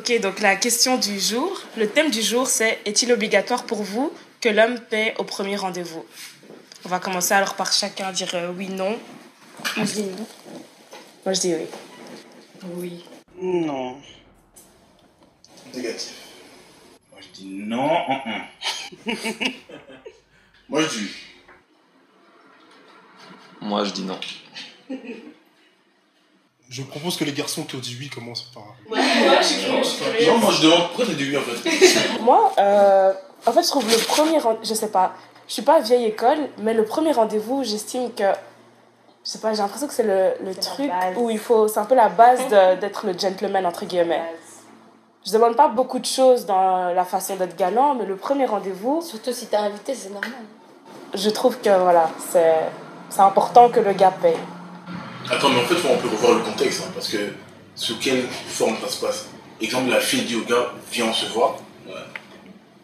Ok, donc la question du jour, le thème du jour, c'est est-il obligatoire pour vous que l'homme paie au premier rendez-vous? On va commencer alors par chacun dire oui, non. Moi, je dis non. Moi, je dis oui. Oui. Non. Négatif. Moi, je dis non. Moi, je dis oui. Moi, je dis non. Je propose que les garçons qui ont dit oui commencent par... Ouais, je suis curieuse. Non, moi, je demande pourquoi t'as dit oui en fait. Moi, en fait, je trouve le premier rendez-vous, je sais pas, je suis pas vieille école, mais le premier rendez-vous, j'estime que, je sais pas, j'ai l'impression que c'est le truc où il faut, c'est un peu la base d'être le gentleman, entre guillemets. Je demande pas beaucoup de choses dans la façon d'être galant, mais le premier rendez-vous... Surtout si t'es invité, c'est normal. Je trouve que, voilà, c'est important que le gars paye. Attends, mais en fait, on peut revoir le contexte, hein, parce que sous quelle forme ça se passe. Exemple, la fille dit au gars, viens, on se voit. Ouais. Là,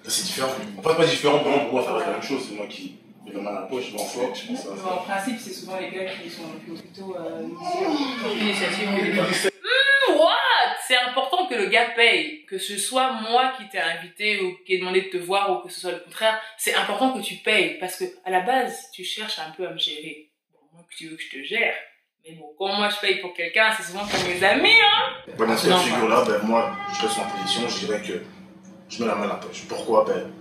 c'est différent. Enfin, pas différent, pour moi, ça reste la même chose. C'est moi qui mets la main à la poche, je m'en fous. Je pense à ça. En principe, c'est souvent les gars qui sont plutôt l'initiative. What? C'est important que le gars paye. Que ce soit moi qui t'ai invité ou qui ai demandé de te voir ou que ce soit le contraire, c'est important que tu payes. Parce que à la base, tu cherches un peu à me gérer. Bon, moi, tu veux que je te gère. Mais bon, quand moi je paye pour quelqu'un, c'est souvent pour mes amis, hein. Ouais, dans cette figure-là, ben, moi, je reste en position, je dirais que je mets la main à la poche. Pourquoi? Ben,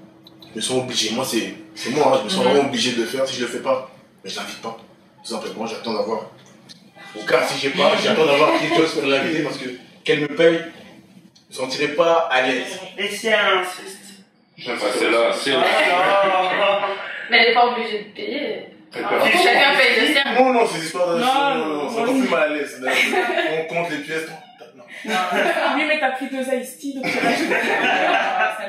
je me sens obligé. Moi, c'est moi, hein, je me sens vraiment obligé de le faire. Si je le fais pas, ben, je l'invite pas. Tout simplement, j'attends d'avoir. Au cas si j'ai pas, j'attends d'avoir quelque chose pour l'inviter parce que qu'elle me paye, je me sentirais pas à l'aise. Et si elle insiste? C'est là. Mais elle n'est pas obligée de payer. Chacun paye le sien. Non, ces histoires de. Non, c'est encore plus mal à l'aise. On compte les pièces. Non. Oui, mais t'as pris 2 iced tea, donc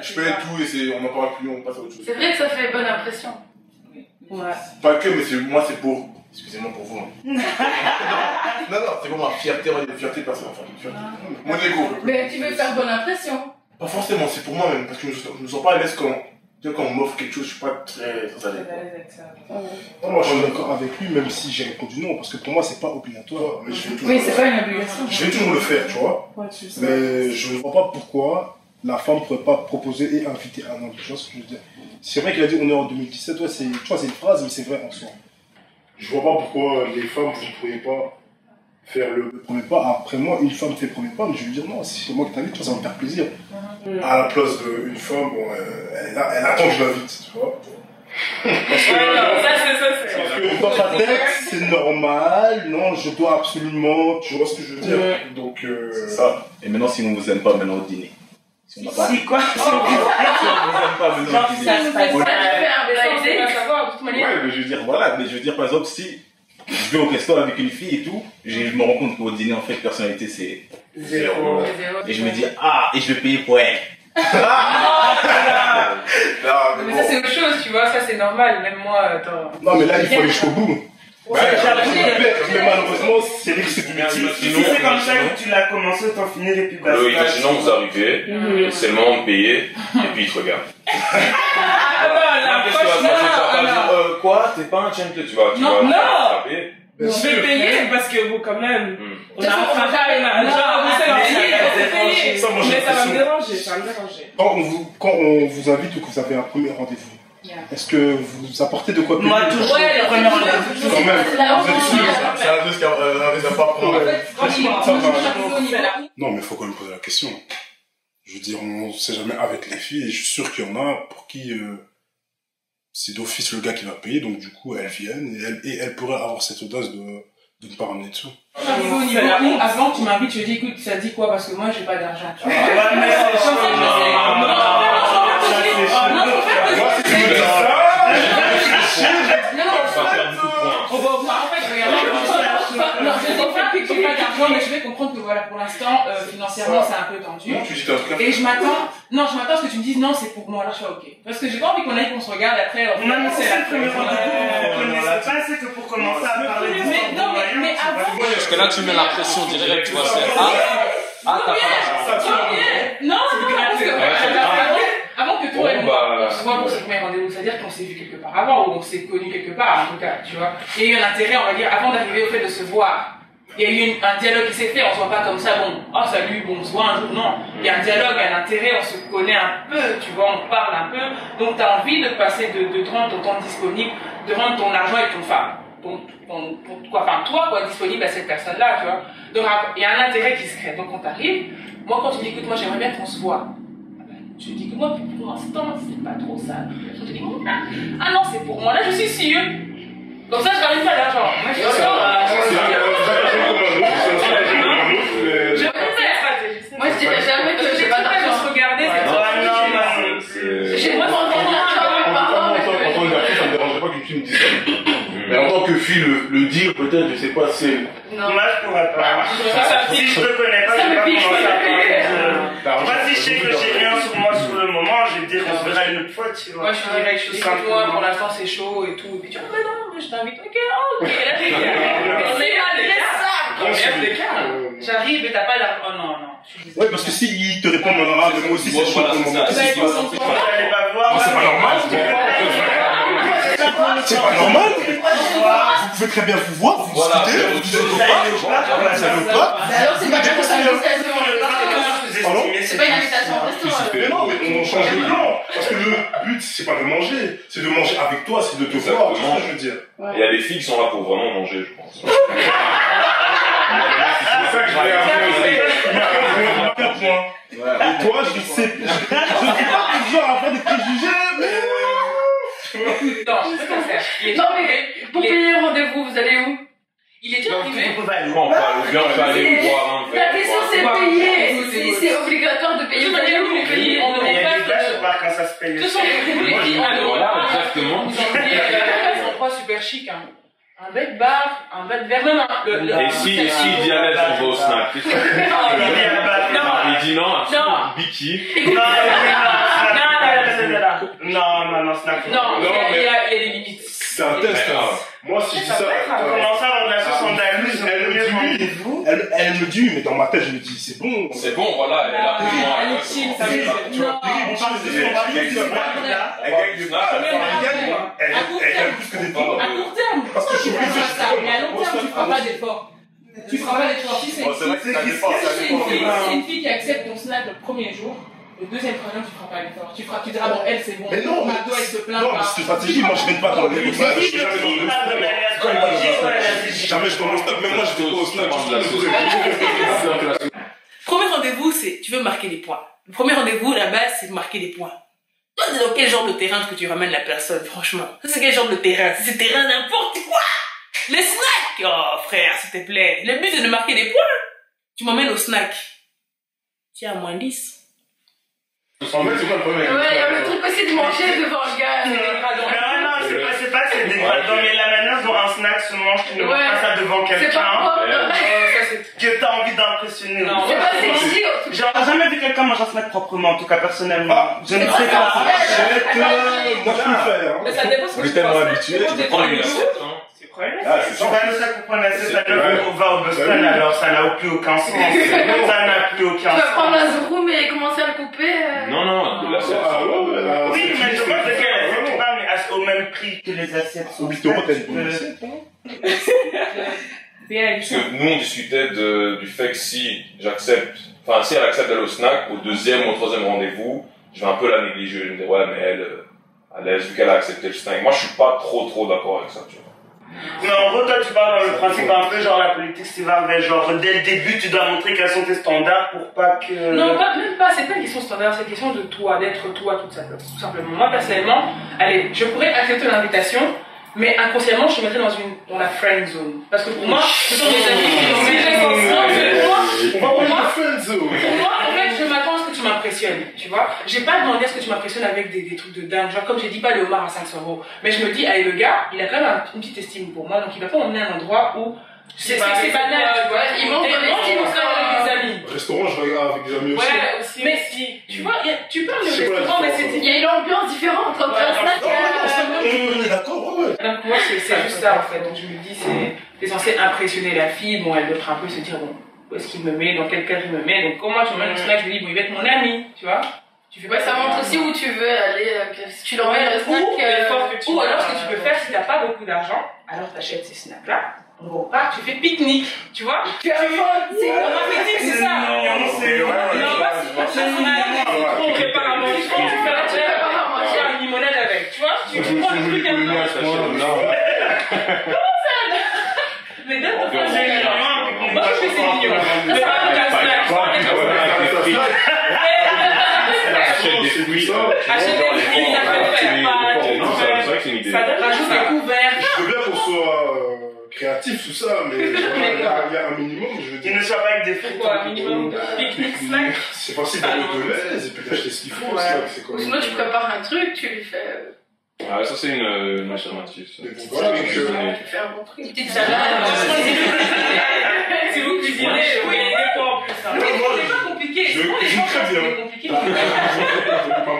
Je paye tout et on n'en parle plus, on passe à autre chose. C'est vrai que ça fait bonne impression. Ouais. Pas que, mais moi c'est pour. Excusez-moi pour vous. Non, c'est pour ma fierté, moi, une fierté personnelle. Enfin, une fierté. Mon ego. Mais tu veux faire bonne impression. Pas forcément, c'est pour moi-même, parce que je me sens pas à l'aise quand on m'offre quelque chose, je suis pas très à l'aise. Moi, je suis d'accord avec lui, même si j'ai répondu non, parce que pour moi, c'est pas obligatoire. Mais je vais toujours Oui, c'est pas une obligation. Je vais toujours le faire, tu vois. Ouais, tu sais. Mais je ne vois pas pourquoi la femme ne pourrait pas proposer et inviter un homme. Tu vois ce que je veux dire? C'est vrai qu'il a dit on est en 2017, ouais, tu vois, c'est une phrase, mais c'est vrai en soi. Je vois pas pourquoi les femmes, vous ne pourriez pas faire le premier pas. Après moi, une femme fait le premier pas, mais je vais lui dire non, si c'est moi qui t'invite, tu vois, ça va me faire plaisir. À la place d'une femme, bon, elle attend que je l'invite, tu vois. Parce que dans sa tête, c'est normal, non, je dois absolument, tu vois ce que je veux dire. Donc, c'est ça. Et maintenant, si on ne vous aime pas, maintenant au dîner. Si on n'a pas. Si quoi? Si on ne vous aime pas, maintenant au dîner. Ouais, mais je veux dire, voilà, mais je veux dire, par exemple, si je vais au restaurant avec une fille et tout, je me rends compte qu'au dîner, en fait, personnalité, c'est 0. Et je me dis, et je vais payer pour elle. Mais ça, c'est autre chose, tu vois, ça, c'est normal. Même moi, attends. non, mais là, il faut aller jusqu'au bout. Ouais, mais malheureusement, c'est vrai que c'est du métier. Si c'est comme ça que tu l'as commencé, t'en finis et puis basta. Imaginons vous arrivez, c'est le moment de payer, et puis il te regarde. Qu'est-ce que tu vas dire? Quoi? T'es pas un gentleman, tu vas taper. Je vais payer parce que bon, quand même, on a un travail, mais ça va me déranger, Quand on vous invite ou que vous avez un premier rendez-vous, est-ce que vous apportez de quoi payer? Moi, toujours, le premier rendez-vous. Quand même, vous êtes sûr? c'est un risque à pas prendre. Non, mais il faut quand même poser la question. Je veux dire, on ne sait jamais avec les filles, et je suis sûr qu'il y en a pour qui c'est d'office le gars qui va payer, donc du coup elles viennent et elles pourraient avoir cette audace de ne pas ramener de sous. Au niveau où, avant que tu m'invites, je dis écoute, ça dit quoi? Parce que moi j'ai pas d'argent. Tu vois. J'ai pas d'argent, mais je vais comprendre que voilà, pour l'instant, financièrement, c'est un peu tendu. Et je m'attends à ce que tu me dises non, c'est pour moi. Alors je fais ok. Parce que j'ai pas envie qu'on aille, qu'on se regarde après. Non, mais c'est le premier rendez-vous. Vous connaissez pas, c'est que pour commencer à parler du mais avant. Parce que là, tu mets la pression directe, tu vois, c'est t'as pas l'argent. Non, parce que avant que toi et moi, on se voit pour ce premier rendez-vous, c'est-à-dire qu'on s'est vu quelque part avant, ou on s'est connu quelque part, en tout cas, tu vois. Et il y a eu un intérêt, on va dire, avant d'arriver au fait de se voir. il y a eu un dialogue qui s'est fait, on se voit pas comme ça, bon, oh salut, bon, on se voit un jour, non. Il y a un dialogue, un intérêt, on se connaît un peu, tu vois, on parle un peu. Donc tu as envie de passer, de te rendre ton temps disponible, de rendre ton argent et toi, quoi, disponible à cette personne-là, tu vois. Donc il y a un intérêt qui se crée. Donc quand t'arrives, moi quand tu dis, écoute, moi j'aimerais bien qu'on se voit. Je dis que moi, pour l'instant, c'est pas trop ça. Je te dis, ah non, c'est pour moi, là je suis sûre. Comme ça, je ramène pas d'argent. Moi, je suis je préfère. Moi, je dirais jamais que j'ai pas d'argent. Se regarder, c'est J'ai moi, En tant que garçon, ça me dérangerait pas qu'une fille me dise ça. Mais en tant que fille, le dire, peut-être, je sais pas, c'est. Non, moi je pourrais pas. Si je te connais pas, je vais pas commencer à parler de. Moi, si je sais que j'ai rien sur moi sur le moment, je vais te dire on se verra une autre fois, tu vois. Moi, je suis direct, je dis que toi, pour l'instant, c'est chaud et tout. Et puis tu dis, oh, mais non, je t'invite. Ok, ok, là, t'es j'arrive et t'as pas l'argent. Oh non, non. Ouais, parce que s'il te répond en arabe, moi aussi c'est chaud pour le moment. C'est pas normal. C'est pas normal. Vous pouvez très bien vous voir, vous discuter, vous discutez pas. Alors, c'est pas bien que ça C'est pas une invitation au restaurant. Mais non, mais on change de plan. Parce que le but, c'est pas de manger. C'est de manger avec toi, c'est de te voir. C'est ça que je veux dire. Il y a des filles qui sont là pour vraiment manger, je pense. C'est ça que je voulais dire. Et toi, je sais pas que genre à faire des préjugés, mais. Non, je peux pas faire. Non, mais pour payer le rendez-vous, vous allez où? Il est déjà arrivé. Non, on peut aller boire un verre. La question c'est payer. C'est obligatoire de payer. Vous allez où les pays? On ne Il y a des pas blagues, je vois quand ça se paye. Ce sont les filles en Europe. Exactement. Ils sont pas super chic, hein. Un bête bar, un bête verre, même Et si il dit à l'aise, on va au snack. Il dit non, Biki. Non, snack. Non, il y a des limites. C'est un test. Moi, si je dis ça. Comment ça, on a 72, Elle me dit, mais dans ma tête, je me dis, c'est bon. C'est bon, voilà, elle est là pour moi. Elle est chill, ça veut dire. On parle de son mari, Elle gagne du snack. Elle gagne plus que des temps. À court terme, Parce que je suis tu feras ça, mais à long terme, tu feras pas d'efforts. Tu feras pas d'efforts. Si c'est une fille qui accepte ton snack le premier jour, le deuxième troisième, tu feras pas l'effort. Tu diras, bon, elle, c'est bon. Mais non, McDo, elle se plaint non, pas. mais c'est stratégie. Moi, je ne pas dans les snack. Jamais je dans le stock. Même moi, je fais pas au snack. Premier rendez-vous, c'est tu veux marquer des points. Le premier rendez-vous, la base, c'est marquer des points. Toi, c'est dans quel genre de terrain que tu ramènes la personne, franchement? C'est quel genre de terrain? C'est terrain n'importe quoi! Les snacks! Oh, frère, s'il te plaît. Le but, c'est de marquer des points. Tu m'emmènes au snack. Tiens, à moins 10. En fait, c'est quoi le problème? Ouais, le truc aussi de manger devant le gars. Non, c'est pas c'est dégradant, mais la manière dont un snack se mange, tu ne manges pas ça devant C'est quelqu'un. pas propre. Que t'as envie d'impressionner. Non, C'est pas sexy. J'ai jamais vu quelqu'un manger un snack proprement, en tout cas personnellement. Je ne sais pas. Moi, je peux le faire. Mais ça dépend ce On que est tu tellement penses. habitué. Tu Prends une assiette, hein. Ah, c'est On ça. va le sac pour prendre la tête à l'heure, on va au Boston, alors ça n'a plus aucun sens. Ça n'a plus aucun Tu vas prendre sens. un zoom et commencer à le couper. Non, l'assiette. Ah, ouais. Oui, mais je vois de quelle assiette tu parles, mais au même prix que les assiettes sont. Au 8 euros, t'as une bonne assiette. Parce que nous, on discutait du fait que si elle accepte d'aller au snack, au deuxième ou au troisième rendez-vous, je vais un peu la négliger. Je me dis, ouais, mais elle, à l'aise, vu qu'elle a accepté le snack. Moi, je suis pas trop d'accord avec ça, tu vois. Mais en gros, toi, tu parles dans le principe un peu genre la politique Steve genre dès le début, tu dois montrer quels sont tes standards pour pas que. Non, même pas, c'est pas une question standard, c'est une question de toi, d'être toi, tout simplement. Moi, personnellement, allez, je pourrais accepter l'invitation, mais inconsciemment, je te mettrais dans la friend zone. Parce que pour moi, ce sont des amis qui vont m'aider Pour moi, en fait, je m'attends à ce que tu m'impressionnes, tu vois. J'ai pas demandé à ce que tu m'impressionnes avec des trucs de dingue. Genre, comme j'ai dit, pas le homard à 500 €. Mais je me dis, allez, le gars, il a quand même une petite estime pour moi, donc il va pas m'emmener à un endroit où c'est banal, tu vois. Il manque de l'estime avec des amis. Restaurant, je regarde avec des amis aussi. Ouais, aussi. Mais si, tu vois, tu parles de C'est quoi la restaurant, mais différence? c'est Il y a une ambiance différente entre un snack On est d'accord, ouais. Donc moi c'est juste ça en fait, donc je me dis c'est censé impressionner la fille, bon elle doit un peu se dire bon où est-ce qu'il me met, dans quel cadre il me met, donc comment tu me mets le snack, je me dis bon il va être mon ami, tu vois, Tu fais Ouais, ça montre aussi où tu veux aller, si tu l'emmènes le snack. Ou alors, ce que tu peux faire, si t'as pas beaucoup d'argent, alors t'achètes ces snacks-là, on va au parc, tu fais pique-nique, tu vois. Tu as C'est ça. Non, c'est Non, pas si on prépare à manger, tu fais une limonade avec, tu vois. Tu prends le truc un peu. Mais donne ton frère, moi je fais c'est mignon. Ça va avec un snack. Achète des fruits, Achète des fruits, ça peut faire ça rajoute des couverts. Je veux bien qu'on soit créatif, tout ça, mais il y a un minimum, je veux Tu dire. ne sois pas avec des fruits. Quoi, minimum pique-nique snack. C'est facile d'aller aux toilettes et puis d'acheter ce qu'il faut, c'est comme Sinon, tu prépares un truc, tu lui fais. Ah, ça c'est une alternative. Ça. Voilà, donc, Tu fais un bon truc. Petite Si vous cuisinez, oui, des fois en plus. C'est pas compliqué. Je Souvent, les cuisine gens très pensent que bien. c'est compliqué. Maman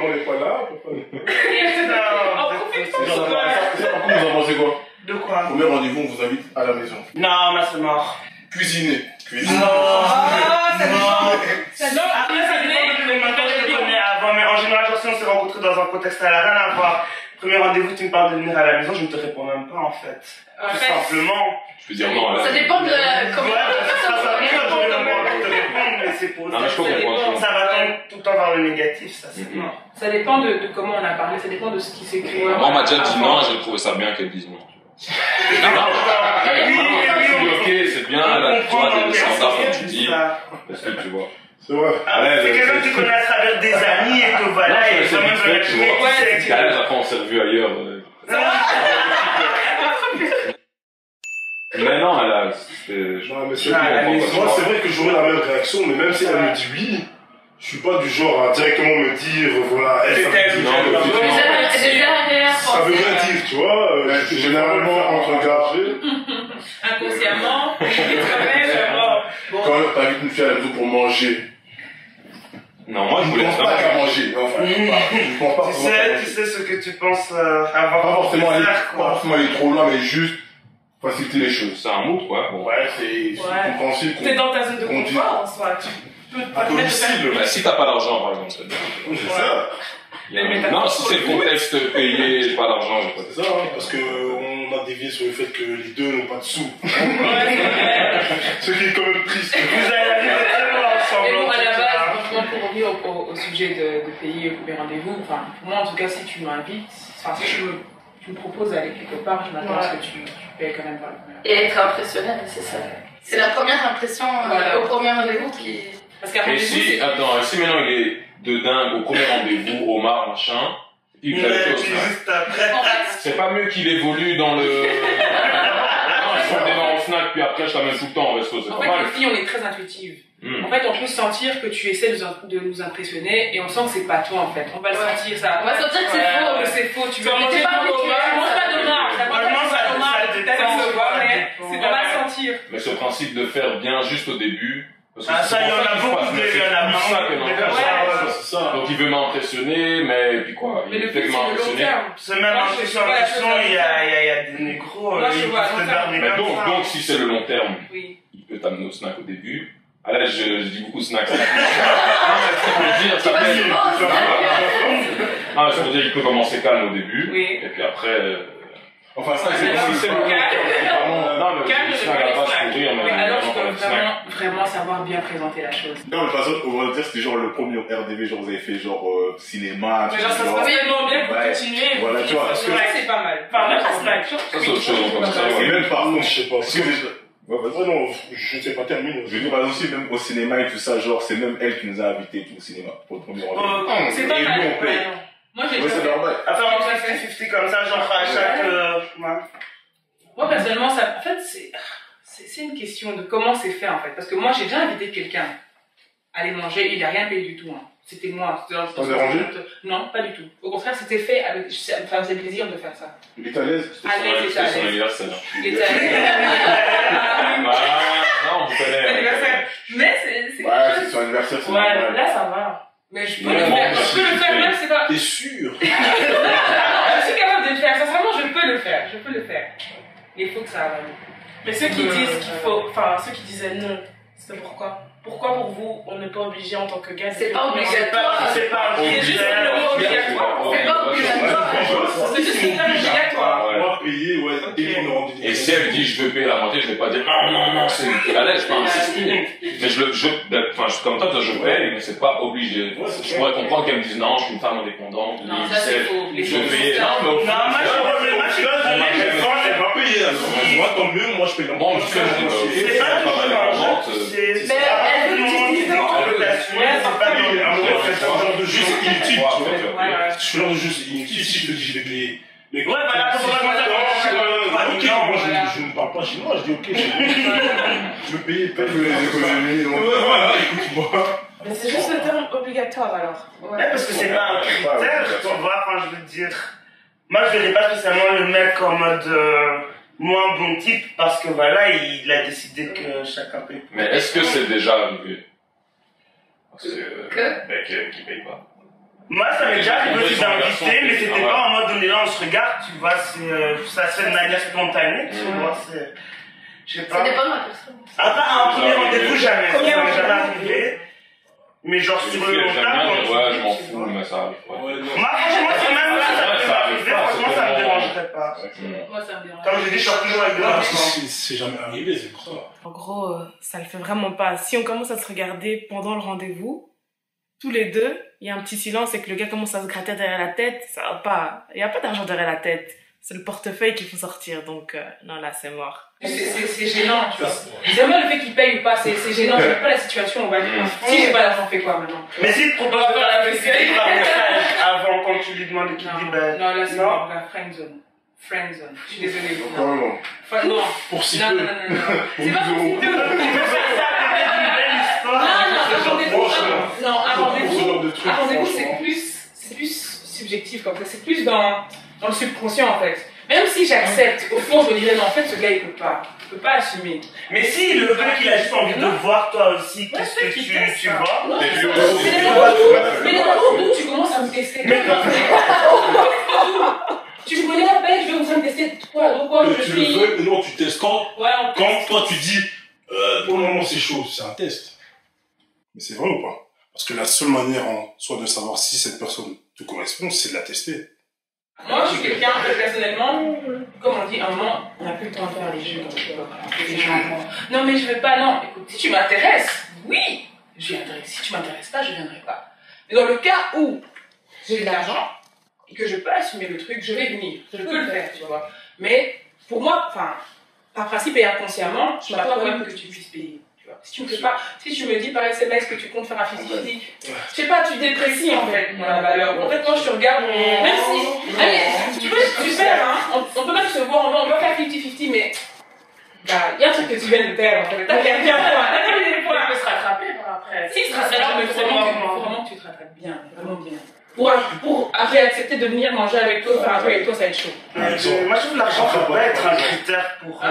n'est pas là, papa n'est pas là. En profite pas. Par contre, vous en pensez quoi? De quoi? Premier rendez-vous, on vous invite à la maison. Non, ma c'est mort. Cuisiner. Non. Ça non, Après, ça dépend de combien de temps je te connais avant, mais en général, genre, si on s'est rencontrés dans un contexte, ça n'a rien à voir. Premier rendez-vous, tu me parles de venir à la maison, je ne te réponds même pas, en fait. Tout simplement. Je peux dire non là. Ça dépend de comment. Ouais, ça va rien, je vais avoir envie de te répondre, mais c'est pour Non, mais je peux comprendre. ça va tendre tout le temps vers le négatif, ça, c'est non. Ça dépend de comment on a parlé, ça dépend de ce qui s'est créé. Moi, on m'a déjà dit non, j'ai trouvé ça bien qu'elle dise non. Ok, c'est bien, là, tu vois, des standards comme tu dis. Parce que tu vois. C'est vrai. C'est quelqu'un que tu connais à travers des amis et que voilà, Non, et c'est quand même, vite fait, tu vois. ouais, Qu'à l'aise, après, on s'est revu ailleurs. Mais non, elle a. Non, mais c'est moi, c'est vrai que j'aurais la même réaction, mais même si elle me dit oui, je suis pas du genre à directement me dire, voilà, elle, ça veut dire, ça veut rien dire, tu vois. Généralement, entre garder. Inconsciemment, Quand t'invites une fille à la maison pour manger, Non, moi, je je voulais pense pas qu'à manger. Enfin, je pense pas. Tu sais ce que tu penses avoir. Pas forcément aller, faire, pas forcément aller trop loin, mais juste faciliter les choses. C'est un mood, quoi. Bon. Ouais, c'est compréhensible. t'es dans ta zone de confort en soi. Tu peux te permettre de faire. Mais si t'as pas d'argent, par exemple, c'est bien. C'est ça. Non, si c'est le contexte payé, j'ai pas d'argent, j'ai pas C'est ça, hein, parce qu'on a dévié sur le fait que les deux n'ont pas de sous. Ce qui est quand même triste. Vous allez arriver tellement ensemble. Mais bon, à la en tout base, cas. franchement, pour revenir au sujet de payer au premier rendez-vous, enfin, pour moi, en tout cas, si tu m'invites, enfin, si tu me proposes d'aller quelque part, je m'attends à ce que tu payes quand même par le premier. Et être impressionnel, c'est ça. C'est la première impression Voilà. au premier rendez-vous qui. Parce qu'un Et rendez-vous, si, c'est. attends, si maintenant il est de dingue au premier rendez-vous, Omar, machin, il Mais fait la puis chose, là. juste après. En fait, C'est pas mieux qu'il évolue dans le. Non, je prends des mains au snack, puis après je t'amène tout le temps au resto, c'est en pas fait, mal. les filles, on est très intuitives. Hmm. En fait, on peut sentir que tu essaies de nous impressionner et on sent que c'est pas toi en fait. On va le sentir ça. On va sentir que c'est Ouais, faux. que c'est faux. Tu veux Mais manger t'es pas pas habitué. tu manges pas de marque. T'as pas Franchement, de ça marque. dépend, T'as vu ce ça mais dépend. on va le sentir. Mais ce principe de faire bien juste au début. Parce que Ah, c'est ça, il y pour en a qu'il beaucoup fasse, mais de- c'est il y en a plus ça beaucoup que de- m'impressionner. Ouais, c'est ça. Donc il veut m'impressionner, mais puis quoi? Mais Il le fait but, que c'est le long m'impressionner. terme. C'est même Moi, en je question, vois la chose il y a des négros, Moi, je ils vois à peuvent long te terme. berner Mais comme ça. donc, si c'est le long terme, Oui. il peut t'amener au snack au début. Ah là, je dis beaucoup snack. Non, mais ça veut dire, ça fait. Ah, je veux dire, il peut commencer calme au début. Oui. Et puis après. Enfin, ça, c'est Alors, comme c'est ça. le calme. Non, mais Calme, le je snack veux à la les base snacks. pour rire, Mais alors, tu vraiment dois le snack. vraiment savoir bien présenter la chose. Non, mais de toute façon, on va dire, c'était genre le premier RDV, genre vous avez fait genre cinéma, Mais genre, ça se passe tellement bien pour Ouais. continuer. Voilà, tu vois, parce que- Ouais, c'est pas mal. Enfin, même un snack. Ça, c'est autre chose, comme ça. Et Ouais. même par contre, Je sais pas. parce que Ouais, non, je sais pas terminer. je veux dire, par exemple, aussi, même au cinéma et tout ça, genre, c'est même elle qui nous a invités tout au cinéma pour le premier rendez-vous. C'est Et pas nous, mal. on paye. Ouais, non. Moi, j'ai Ouais, c'est normal. Enfin, on fait 50-50 comme ça, genre à chaque. Ouais. Moi, personnellement, ça, en fait, c'est une question de comment c'est fait, en fait. Parce que moi, j'ai déjà invité quelqu'un à aller manger, il n'a rien payé du tout. Hein. C'était moi. Pas dérangé? Non, pas du tout. Au contraire, c'était fait avec. Ça me faisait plaisir de faire ça. Il est à l'aise. C'était son anniversaire. Il était allé. Ah, non, on vous connaît. Anniversaire. Mais c'est. Ouais, c'est son anniversaire, c'est Ouais, normal. là, ça va. Mais je peux Mais le bon, faire. bah, Je peux le faire, même, c'est pas. T'es sûr? Je suis capable de le faire. Sincèrement, je peux le faire. Je peux le faire. Mais il faut que ça aille. Mais ceux qui disent qu'il faut, enfin, ceux qui disaient non, C'est pourquoi? Pourquoi pour vous, on n'est pas obligé en tant que gars? C'est pas obligatoire. C'est pas C'est juste le mot obligatoire. C'est pas obligatoire. C'est juste une règle obligatoire. On va payer, ouais, dès qu'on aura des Et si elle dit je veux payer la moitié, je vais pas dire non, c'est à l'aise, je peux insister. Mais comme toi, je paye, mais c'est pas obligé. Je pourrais comprendre qu'elle me dise non, je suis une femme indépendante. Non, ça c'est faux. Je vais payer. Non, mais au Non, moi je suis Elle va payer, alors. Moi, tant mieux, moi je paye la bon, moitié. je sais, c'est pas pas mal indépendante. mais elle veut l'utiliser c'est pas genre de jeu inutile, tu vois. Ouais. Je suis genre de jeu inutile si je te dis je vais payer. Mais Ouais, voilà, ok, non, moi voilà. je ne parle pas chinois, je dis ok, je veux payer, paye les économies, donc voilà, écoute-moi. Mais c'est juste le terme obligatoire alors. Ouais, parce que c'est pas un critère, tu vois, enfin, je veux dire. Moi, je verrais pas spécialement le mec en mode moins bon type, parce que voilà, il a décidé que chacun paye. Mais est-ce que c'est déjà arrivé? Qui paye pas. Moi, ça m'est déjà arrivé aussi d'inviter, mais c'était pas en mode on est là, on se regarde, tu vois, ça se fait de manière spontanée, tu vois, c'est. Je sais Ça pas. dépend de la personne. À part un premier rendez-vous, jamais. Ça m'est jamais arrivé. Mais genre sur le long terme, Ouais, je m'en fous, mais ça arrive. moi, franchement, si même ça m'arrivait, franchement, ça me dérangerait pas. Moi, ça me dérange. Comme je dis, je suis toujours avec de la chance. C'est jamais arrivé, c'est pour ça. En gros, ça le fait vraiment pas. Si on commence à se regarder pendant le rendez-vous, tous les deux, il y a un petit silence et que le gars commence à se gratter derrière la tête, ça va pas. Il y a pas d'argent derrière la tête. C'est le portefeuille qu'il faut sortir, donc non, là, c'est mort. C'est gênant, tu vois. C'est même le fait qu'il paye ou pas, c'est gênant, c'est pas la situation, on va dire. Si j'ai pas l'argent, on fait quoi maintenant? Mais si tu proposes de la féliciter par message avant quand tu lui demandes et qu'il dit ben. Non, là c'est la friendzone. Friendzone. Je suis désolée. Non, non. Enfin, non. Pour si Non, peu. non, non, non. C'est pas pour si peu. Non, un rendez-vous, c'est plus subjectif comme ça, c'est plus dans le subconscient en fait. Même si j'accepte, au fond je me dirais non, en fait ce gars il peut pas assumer. Mais si le gars qu'il a juste envie de voir toi aussi, qu'est-ce que tu vois? Non, mais d'abord d'où tu commences à me tester. Tu me connais à peine, je vais commencer à me tester pourquoi je Tu suis. le veux, non, tu testes quand Ouais, quand toi tu dis pour le moment c'est chaud, c'est un test. Mais c'est vrai ou pas? Parce que la seule manière en soi de savoir si cette personne te correspond, c'est de la tester. Moi, je suis quelqu'un, personnellement, comme on dit, à un moment, on n'a plus le temps de faire les jeux. Non, mais je veux pas, non. Écoute, si tu m'intéresses, oui, je viendrai. Si tu m'intéresses pas, je viendrai pas. Mais dans le cas où j'ai de l'argent et que je peux assumer le truc, je vais venir. Je peux le faire, tu vois. Mais pour moi, enfin, par principe et inconsciemment, je m'attends quand même que tu puisses payer. Si tu me fais pas, si tu me dis par SMS que tu comptes faire un 50-50, je sais pas, tu déprécies en fait la valeur. En fait, moi je te regarde, même si, allez, tu peux être super, hein, on peut même se voir, on va faire 50-50, mais il y a un truc que tu viens de perdre en fait. T'as perdu un point, il peut se rattraper après. Si, il se rattrape, mais faut vraiment que tu te rattrapes bien, vraiment bien. Pour après accepter de venir manger avec toi, faire un truc avec toi, ça va être chaud. Moi je trouve que l'argent ne peut pas être un critère pour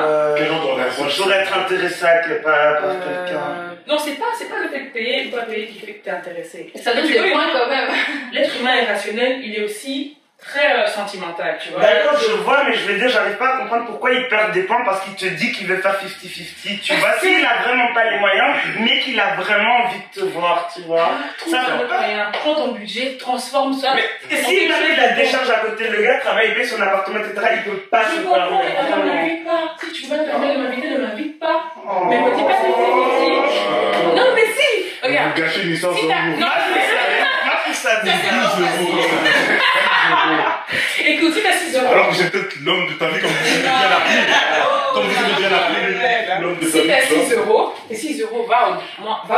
être intéressé à quelqu'un. Non, c'est pas le fait de payer ou pas payer qui fait que t'es intéressé. Ça donne des points quand même. L'être humain est rationnel, il est aussi très sentimental, tu vois. D'accord, je vois, mais je veux dire, j'arrive pas à comprendre pourquoi il perd des points parce qu'il te dit qu'il veut faire 50-50. Tu vois, s'il a vraiment pas les moyens, mais qu'il a vraiment envie de te voir, tu vois. Ça veut pas. Rien. Prends ton budget, transforme ça. Mais s'il avait de la décharge à côté, le gars travaille, il paye son appartement, etc., il peut pas se Je comprends, mais permettre. ne m'invite pas. Si tu veux pas te permettre de m'inviter, ne m'invite pas. Mais me dis pas que c'est Non, mais si. Regarde. Vous gâchez une histoire sur vous. Non, Ça écoute, si t'as 6 euros. Alors que j'ai peut-être l'homme de ta vie comme vous avez bien appelé. Comme vous avez bien appelé l'homme de ta Si t'as vie. 6 euros, et 6 euros, va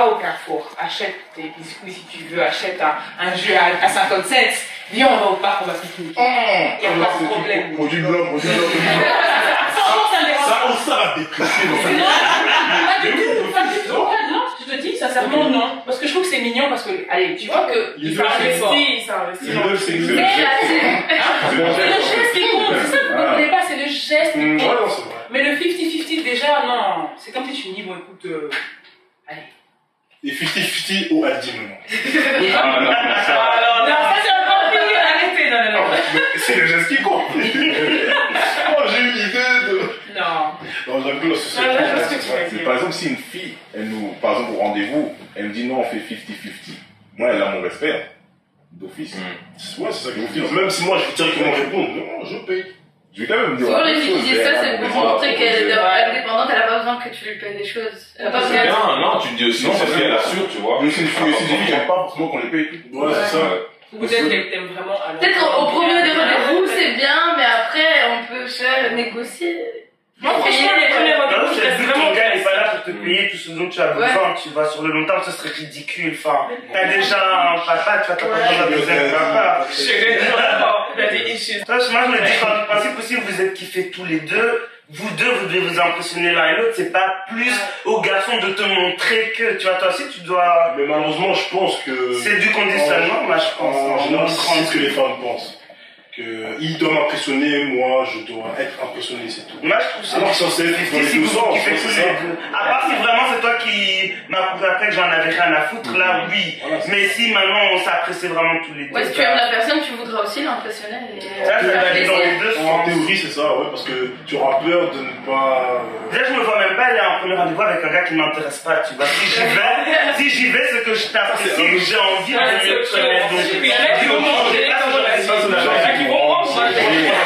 au Carrefour, achète tes biscuits si tu veux, achète un jus à 57. Viens, on va au parc, on va pique-niquer. Il n'y a pas de problème. Produit blanc, produit blanc. Ça va dépresser. Non, pas du tout, pas du tout. Non, je te dis sincèrement non. Parce que je trouve que c'est mignon, parce que, allez, tu vois que il s'investit. C'est le geste qui compte, c'est ça que vous ne comprenez pas, c'est le geste qui compte. non, c'est vrai. Mais le 50-50, déjà, non. C'est comme si tu me dis, bon, écoute, allez. Et 50-50 au Aldi maintenant. Non, ça c'est encore pire, arrêtez, non. C'est le geste qui compte. Moi j'ai eu l'idée de. Non. Non, j'avoue, là, c'est Ouais, je vois ce que tu veux C'est, dire. par exemple, si une fille, par exemple, au rendez-vous, elle me dit non, on fait 50-50. Moi, elle a mon respect. D'office. Ouais, c'est ça que je veux dire. Même si moi, je vais directement répondre, non, je paye. Je vais quand même dire. Souvent, la les même filles chose, qui disent ça, c'est pour montrer qu'elle est indépendante, elle a pas besoin que tu lui payes des choses. Elle a pas besoin. Non, non, tu te dis aussi, c'est fait, elle assure, tu vois. Mais c'est une fille aussi, des filles qui n'aiment pas forcément qu'on les paye. Ouais, c'est ça. Ou peut-être qu'elle t'aime vraiment à Peut-être au premier des rendez-vous, c'est bien, mais après, on peut faire négocier. Moi, franchement, les premiers Non, rendez-vous, je c'est reste vu que vraiment. ton gars n'est pas là pour te payer tout ce dont tu as besoin, tu vas sur le long terme, ce serait ridicule. Enfin, t'as déjà un papa, tu vas t'attendre à un deuxième papa. Il a des issues. Moi, je me dis, par le principe aussi, vous êtes kiffés tous les deux. Vous deux, vous devez vous impressionner l'un et l'autre. C'est pas plus au garçon de te montrer que, tu vois, toi aussi, tu dois. Mais malheureusement, je pense que. C'est du conditionnement, moi, je pense. En général, c'est ce que les femmes pensent. Il doit m'impressionner, moi, je dois être impressionné, c'est tout. Moi, je trouve ça. Alors, ça, c'est dans les si deux vous sens, kiffez tous c'est les ça. deux. À part si vraiment c'est toi qui m'as couru après que j'en avais rien à foutre, là, oui. Voilà, c'est Mais si maintenant on s'apprécie vraiment tous les deux. Ouais, si tu aimes la personne, tu voudras aussi l'impressionner. Ça va aller dans les deux En sens. théorie, c'est ça, ouais, parce que tu auras peur de ne pas. Déjà, je me vois même pas aller à un premier rendez-vous avec un gars qui m'intéresse pas, tu vois. Si j'y vais, c'est que je t'apprécie et que j'ai envie de mieux te connaître. Donc, Puis il y en a qui vont manger, je sais pas si j'aurais il y en a qui vont manger.